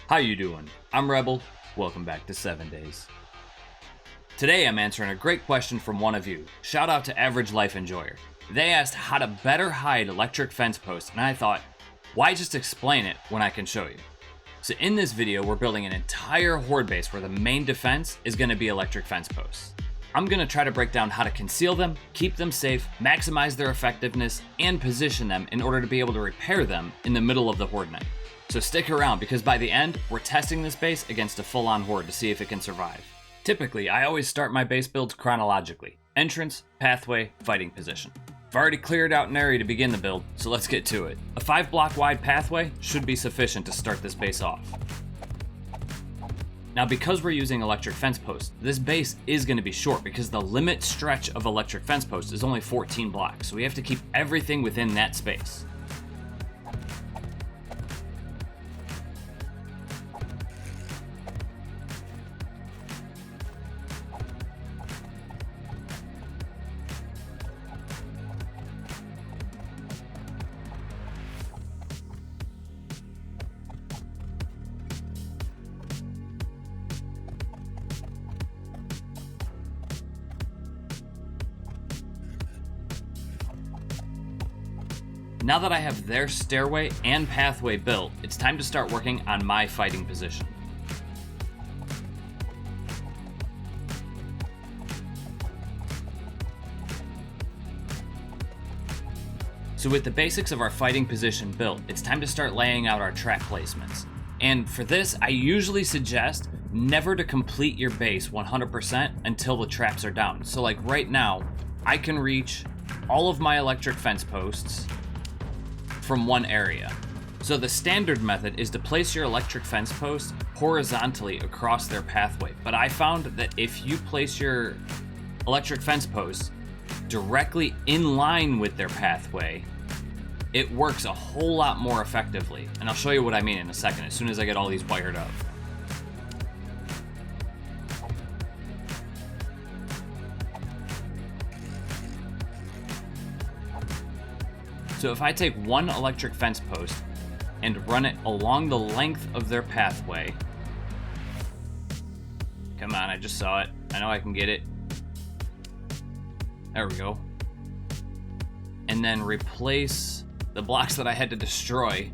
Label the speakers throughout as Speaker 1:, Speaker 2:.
Speaker 1: How you doing? I'm Rebel. Welcome back to 7 Days. Today I'm answering a great question from one of you. Shout out to Average Life Enjoyer. They asked how to better hide electric fence posts, and I thought, why just explain it when I can show you? So in this video, we're building an entire horde base where the main defense is going to be electric fence posts. I'm going to try to break down how to conceal them, keep them safe, maximize their effectiveness, and position them in order to be able to repair them in the middle of the Horde Night. So stick around, because by the end, we're testing this base against a full-on horde to see if it can survive. Typically, I always start my base builds chronologically: entrance, pathway, fighting position. I've already cleared out an area to begin the build, so let's get to it. A 5-block wide pathway should be sufficient to start this base off. Now, because we're using electric fence posts, this base is going to be short because the limit stretch of electric fence posts is only 14 blocks, so we have to keep everything within that space. Now that I have their stairway and pathway built, it's time to start working on my fighting position. So with the basics of our fighting position built, it's time to start laying out our trap placements. And for this, I usually suggest never to complete your base 100% until the traps are down. So like right now, I can reach all of my electric fence posts from one area. So the standard method is to place your electric fence posts horizontally across their pathway. But I found that if you place your electric fence posts directly in line with their pathway, it works a whole lot more effectively. And I'll show you what I mean in a second, as soon as I get all these wired up. So if I take one electric fence post and run it along the length of their pathway. Come on, I just saw it. I know I can get it. There we go. And then replace the blocks that I had to destroy.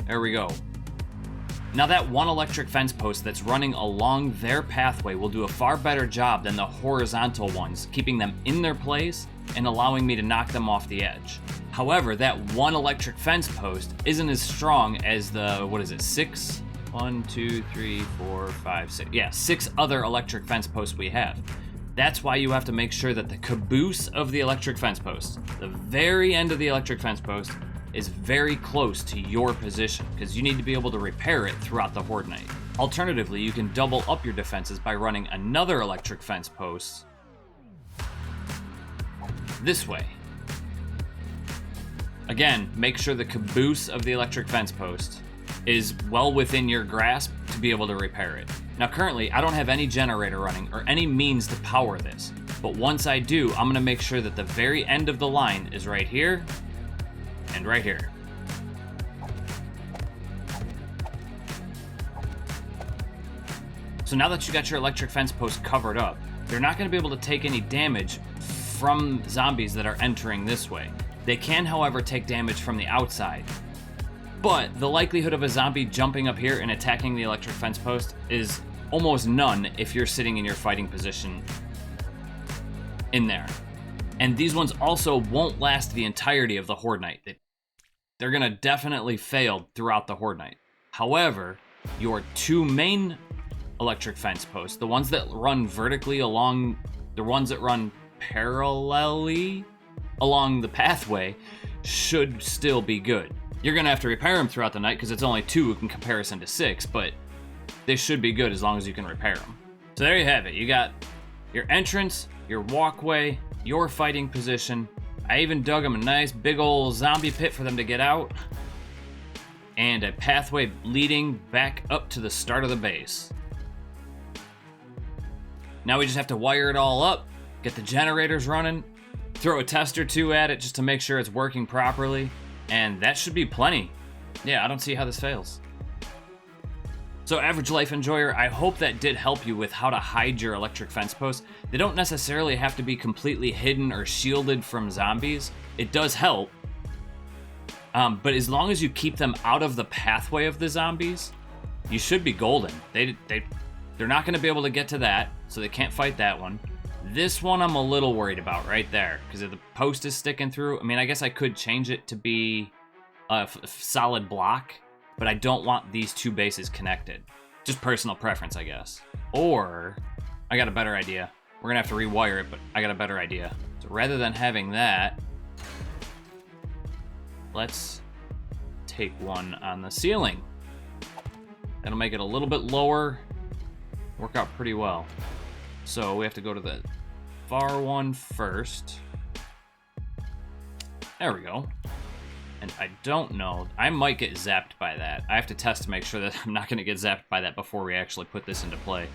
Speaker 1: There we go. Now that one electric fence post that's running along their pathway will do a far better job than the horizontal ones, keeping them in their place and allowing me to knock them off the edge. However, that one electric fence post isn't as strong as the, what is it, 6 other electric fence posts we have. That's why you have to make sure that the caboose of the electric fence post, the very end of the electric fence post, is very close to your position, because you need to be able to repair it throughout the Horde Night. Alternatively, you can double up your defenses by running another electric fence post this way. Again, make sure the caboose of the electric fence post is well within your grasp to be able to repair it. Now currently, I don't have any generator running or any means to power this, but once I do, I'm gonna make sure that the very end of the line is right here and right here. So now that you got your electric fence post covered up, they're not going to be able to take any damage from zombies that are entering this way. They can, however, take damage from the outside. But the likelihood of a zombie jumping up here and attacking the electric fence post is almost none if you're sitting in your fighting position in there. And these ones also won't last the entirety of the Horde Night. They're going to definitely fail throughout the Horde Night. However, your two main electric fence posts, the ones that run vertically along, the ones that run parallelly along the pathway, should still be good. You're going to have to repair them throughout the night because it's only 2 in comparison to 6, but they should be good as long as you can repair them. So there you have it. You got your entrance, your walkway, your fighting position. I even dug them a nice big old zombie pit for them to get out, and a pathway leading back up to the start of the base. Now we just have to wire it all up, get the generators running, throw a test or two at it just to make sure it's working properly, and that should be plenty. Yeah, I don't see how this fails. So Average Life Enjoyer, I hope that did help you with how to hide your electric fence posts. They don't necessarily have to be completely hidden or shielded from zombies. It does help. But as long as you keep them out of the pathway of the zombies, you should be golden. They're not going to be able to get to that, so they can't fight that one. This one I'm a little worried about right there, because if the post is sticking through, I mean, I guess I could change it to be a solid block, but I don't want these two bases connected. Just personal preference, I guess. Or, I got a better idea. We're gonna have to rewire it, but I got a better idea. So rather than having that, let's take one on the ceiling. That'll make it a little bit lower. Work out pretty well. So we have to go to the far one first. There we go. And I don't know, I might get zapped by that. I have to test to make sure that I'm not gonna get zapped by that before we actually put this into play.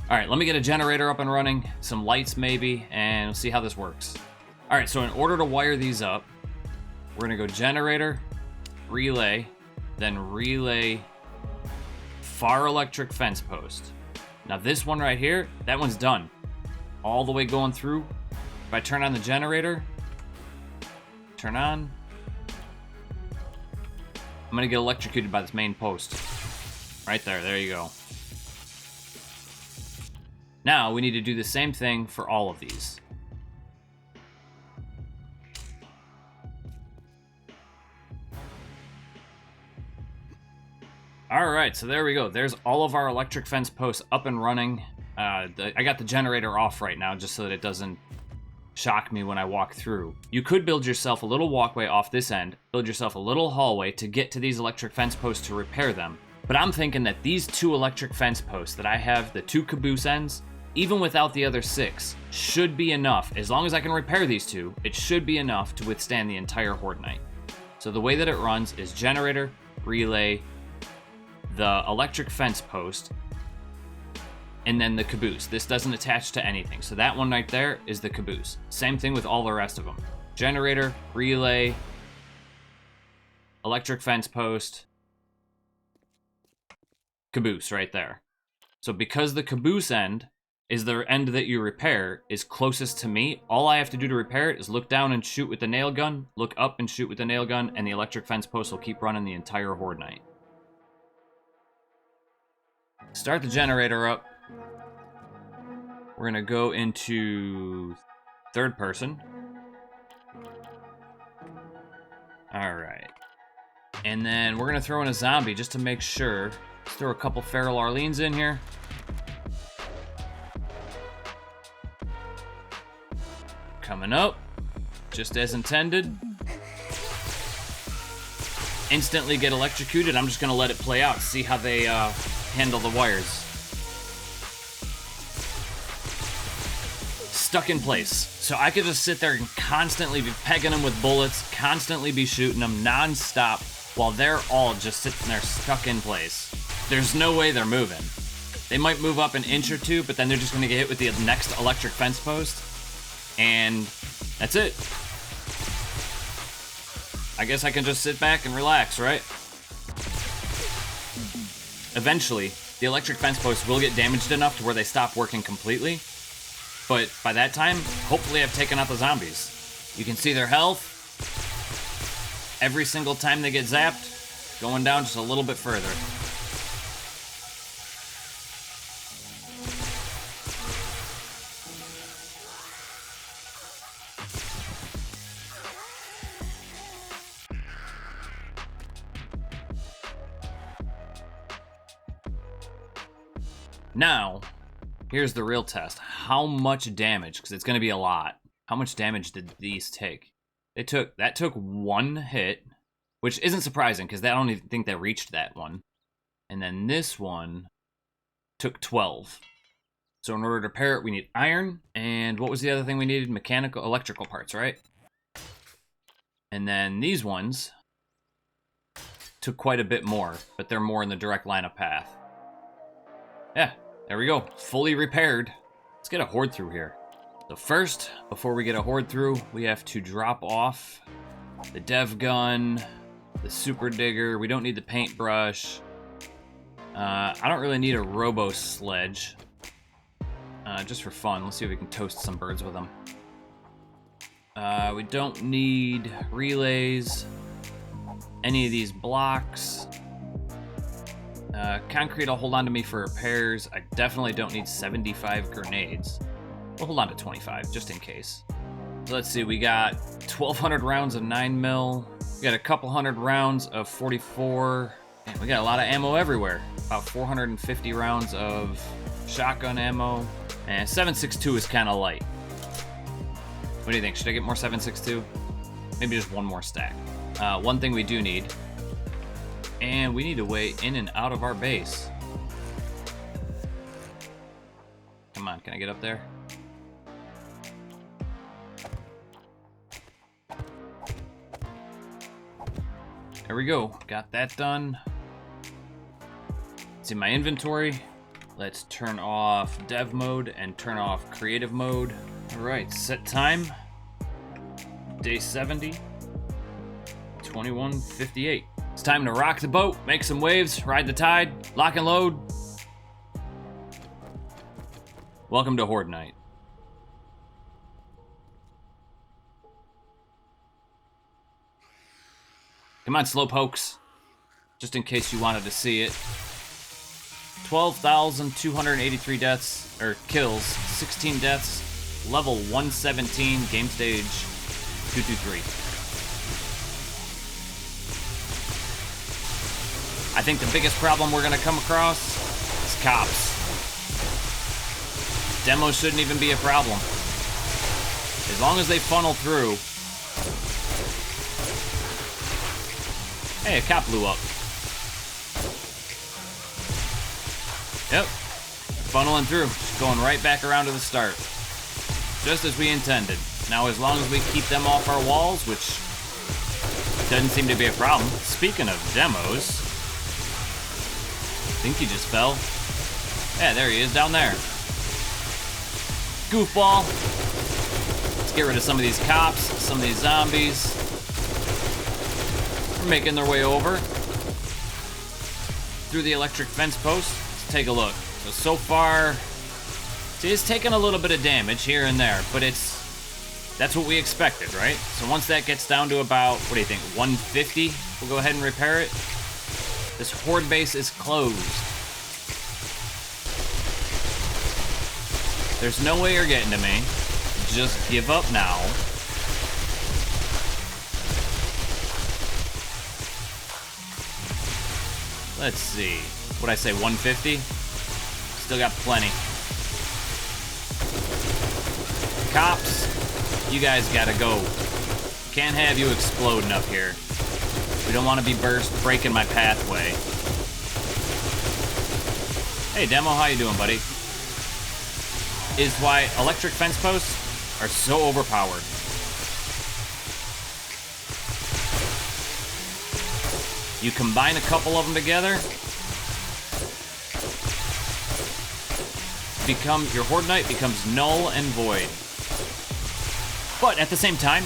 Speaker 1: All right, let me get a generator up and running, some lights maybe, and we'll see how this works. All right, so in order to wire these up, we're gonna go generator, relay, then relay, far electric fence post. Now this one right here, that one's done. All the way going through. If I turn on the generator, turn on, I'm gonna get electrocuted by this main post. Right there you go. Now we need to do the same thing for all of these. All right, so there we go. There's all of our electric fence posts up and running. I got the generator off right now just so that it doesn't shock me when I walk through. You could build yourself a little walkway off this end, build yourself a little hallway to get to these electric fence posts to repair them. But I'm thinking that these 2 electric fence posts that I have, the 2 caboose ends, even without the other 6, should be enough. As long as I can repair these 2, it should be enough to withstand the entire Horde Night. So the way that it runs is generator, relay, the electric fence post, and then the caboose. This doesn't attach to anything. So that one right there is the caboose. Same thing with all the rest of them. Generator, relay, electric fence post, caboose right there. So because the caboose end is the end that you repair is closest to me, all I have to do to repair it is look down and shoot with the nail gun, look up and shoot with the nail gun, and the electric fence post will keep running the entire Horde Night. Start the generator up. We're gonna go into third person. All right. And then we're gonna throw in a zombie just to make sure. Let's throw a couple Feral Arlenes in here. Coming up, just as intended. Instantly get electrocuted. I'm just gonna let it play out, see how they handle the wires. Stuck in place. So I could just sit there and constantly be pegging them with bullets, constantly be shooting them non-stop while they're all just sitting there stuck in place. There's no way they're moving. They might move up an inch or two, but then they're just gonna get hit with the next electric fence post. And that's it. I guess I can just sit back and relax, right? Eventually, the electric fence posts will get damaged enough to where they stop working completely. But by that time, hopefully I've taken out the zombies. You can see their health. Every single time they get zapped, going down just a little bit further. Now, here's the real test. How much damage, because it's going to be a lot, how much damage did these take? That took 1 hit, which isn't surprising, because I don't even think they reached that one. And then this one took 12. So in order to repair it, we need iron, and what was the other thing we needed? Electrical parts, right? And then these ones took quite a bit more, but they're more in the direct line of path. Yeah. There we go, fully repaired. Let's get a horde through here. So first, before we get a horde through, we have to drop off the dev gun, the super digger. We don't need the paintbrush. I don't really need a robo sledge. Just for fun. Let's see if we can toast some birds with them. We don't need relays. Any of these blocks. Concrete, I'll hold on to me for repairs. I definitely don't need 75 grenades. We'll hold on to 25, just in case. So let's see, we got 1,200 rounds of 9mm. We got a couple hundred rounds of 44. Man, we got a lot of ammo everywhere. About 450 rounds of shotgun ammo. And 7.62 is kind of light. What do you think? Should I get more 7.62? Maybe just one more stack. One thing we do need. And we need a way in and out of our base. Come on, can I get up there? There we go. Got that done. It's in my inventory. Let's turn off dev mode and turn off creative mode. All right, set time. Day 70. 21:58. It's time to rock the boat, make some waves, ride the tide, lock and load. Welcome to Horde Night. Come on, slowpokes. Just in case you wanted to see it. 12,283 deaths, or kills, 16 deaths, level 117, game stage 223. I think the biggest problem we're gonna come across is cops. Demos shouldn't even be a problem. As long as they funnel through. Hey, a cop blew up. Yep, funneling through, just going right back around to the start. Just as we intended. Now, as long as we keep them off our walls, which doesn't seem to be a problem. Speaking of demos, I think he just fell. Yeah, there he is, down there. Goofball. Let's get rid of some of these cops, some of these zombies. They're making their way over through the electric fence post. Let's take a look. So far, see, it's taking a little bit of damage here and there, but that's what we expected, right? So once that gets down to about, what do you think, 150, we'll go ahead and repair it. This horde base is closed. There's no way you're getting to me. Just give up now. Let's see. What'd I say, 150? Still got plenty. Cops, you guys gotta go. Can't have you exploding up here. We don't want to be breaking my pathway. Hey, Demo, how you doing, buddy? Is why electric fence posts are so overpowered. You combine a couple of them together, your Horde Night becomes null and void. But at the same time,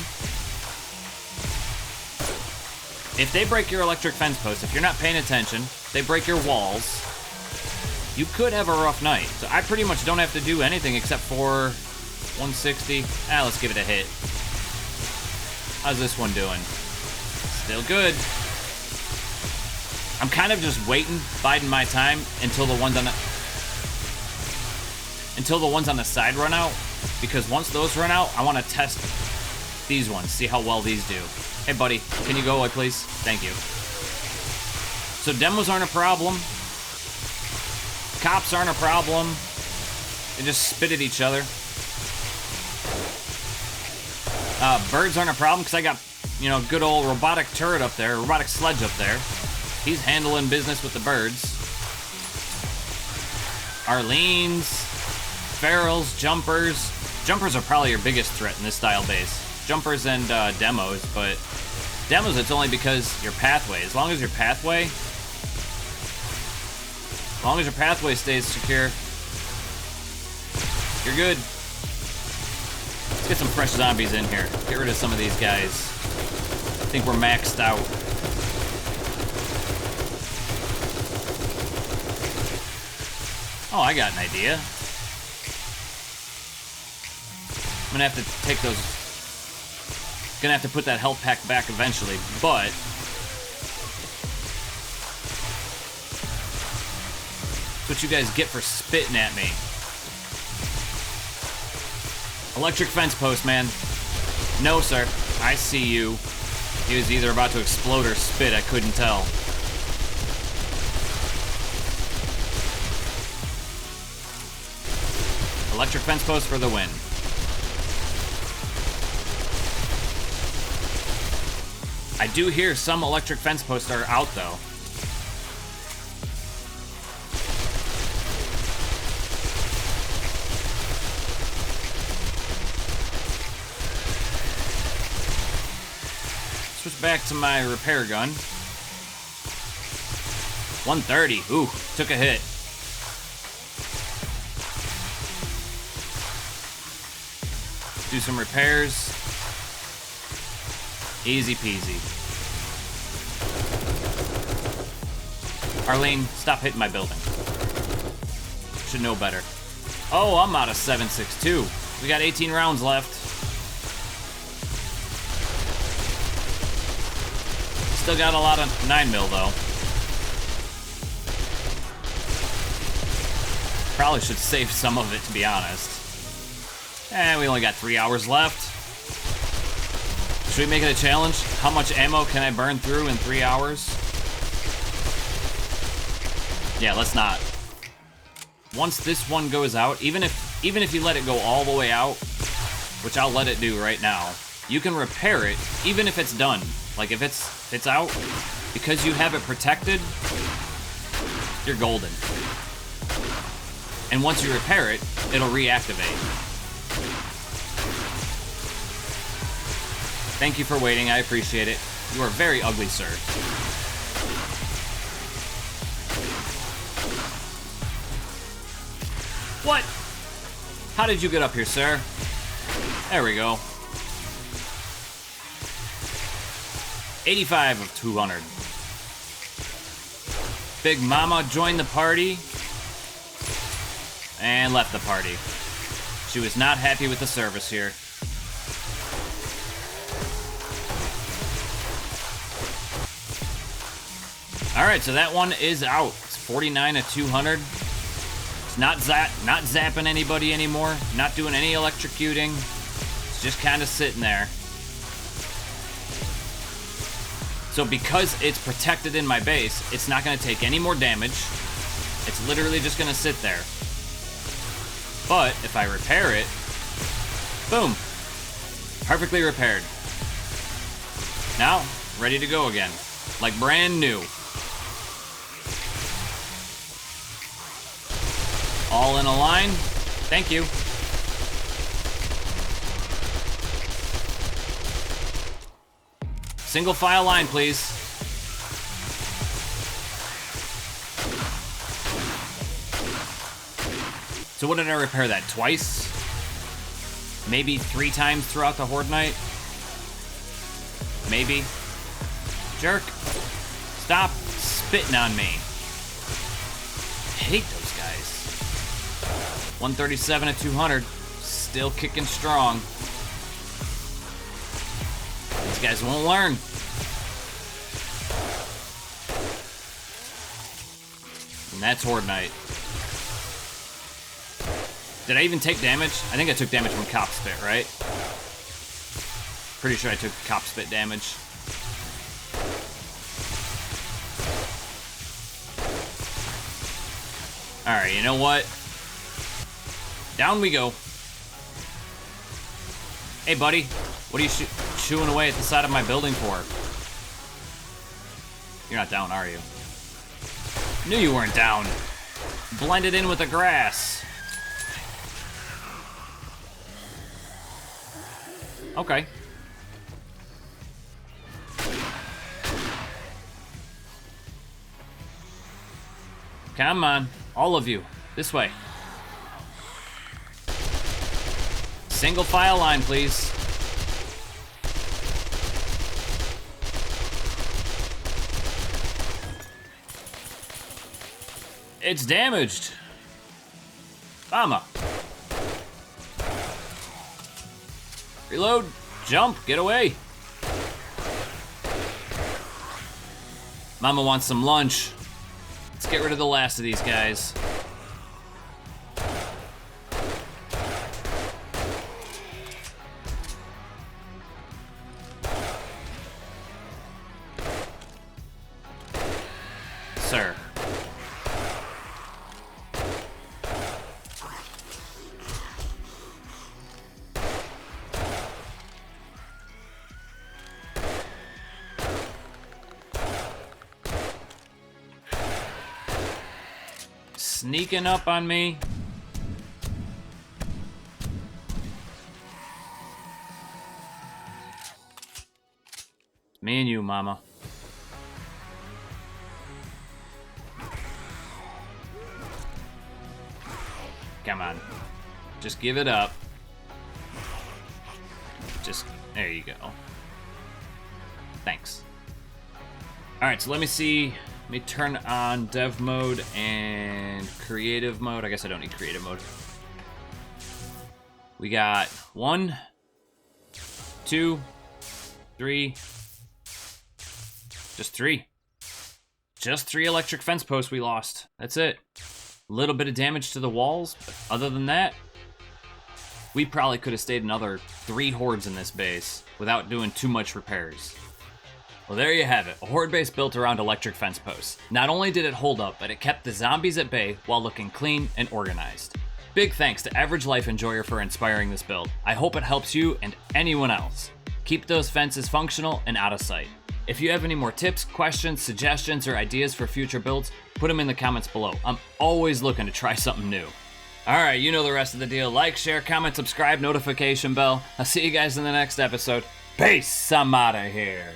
Speaker 1: if they break your electric fence post, if you're not paying attention, they break your walls, you could have a rough night. So I pretty much don't have to do anything except for 160. Let's give it a hit. How's this one doing? Still good. I'm kind of just waiting, biding my time until the ones on the side run out, because once those run out, I want to test these ones, see how well these do. Hey, buddy, can you go away, please? Thank you. So demos aren't a problem. Cops aren't a problem. They just spit at each other. Birds aren't a problem because I got, good old robotic turret up there, robotic sledge up there. He's handling business with the birds. Arlene's, ferals, jumpers. Jumpers are probably your biggest threat in this style base. Jumpers and demos, but demos it's only because your pathway. As long as your pathway stays secure, you're good. Let's get some fresh zombies in here. Get rid of some of these guys. I think we're maxed out. Oh, I got an idea. I'm gonna have to take those... Gonna have to put that health pack back eventually, but... That's what you guys get for spitting at me. Electric fence post, man. No, sir. I see you. He was either about to explode or spit, I couldn't tell. Electric fence post for the win. I do hear some electric fence posts are out, though. Switch back to my repair gun. 130. Ooh, took a hit. Do some repairs. Easy peasy. Arlene, stop hitting my building. Should know better. Oh, I'm out of 7.62. We got 18 rounds left. Still got a lot of 9mm though. Probably should save some of it, to be honest. And we only got 3 hours left. Should we make it a challenge? How much ammo can I burn through in 3 hours? Yeah, let's not. Once this one goes out, even if you let it go all the way out, which I'll let it do right now, you can repair it even if it's done. Like if it's out, because you have it protected, you're golden. And once you repair it, it'll reactivate. Thank you for waiting, I appreciate it. You are very ugly, sir. What? How did you get up here, sir? There we go. 85 of 200. Big Mama joined the party and left the party. She was not happy with the service here. Alright, so that one is out. It's 49 of 200. It's not zapping anybody anymore. Not doing any electrocuting. It's just kind of sitting there. So because it's protected in my base, it's not going to take any more damage. It's literally just going to sit there. But if I repair it, boom, perfectly repaired. Now, ready to go again, like brand new. All in a line. Thank you. Single file line, please. So what did I repair that? Twice? Maybe 3 times throughout the Horde Night? Maybe. Jerk. Stop spitting on me. I hate those guys. 137 at 200. Still kicking strong. These guys won't learn. And that's Horde Night. Did I even take damage? I think I took damage from Cop Spit, right? Pretty sure I took Cop Spit damage. Alright, you know what? Down we go. Hey, buddy. What are you chewing away at the side of my building for? You're not down, are you? Knew you weren't down. Blended in with the grass. Okay. Come on, all of you, this way. Single file line, please. It's damaged. Mama. Reload. Jump. Get away. Mama wants some lunch. Let's get rid of the last of these guys. Sir. Sneaking up on me. Me and you, Mama. Come on. Just give it up. Just, there you go. Thanks. Alright, so let me see. Let me turn on dev mode and creative mode. I guess I don't need creative mode. We got 1, 2, 3. Just 3. Just 3 electric fence posts we lost. That's it. A little bit of damage to the walls, but other than that, we probably could have stayed another 3 hordes in this base without doing too much repairs. Well, there you have it, a horde base built around electric fence posts. Not only did it hold up, but it kept the zombies at bay while looking clean and organized. Big thanks to Average Life Enjoyer for inspiring this build. I hope it helps you and anyone else. Keep those fences functional and out of sight. If you have any more tips, questions, suggestions, or ideas for future builds, put them in the comments below. I'm always looking to try something new. Alright, you know the rest of the deal. Like, share, comment, subscribe, notification bell. I'll see you guys in the next episode. Peace, I'm out of here.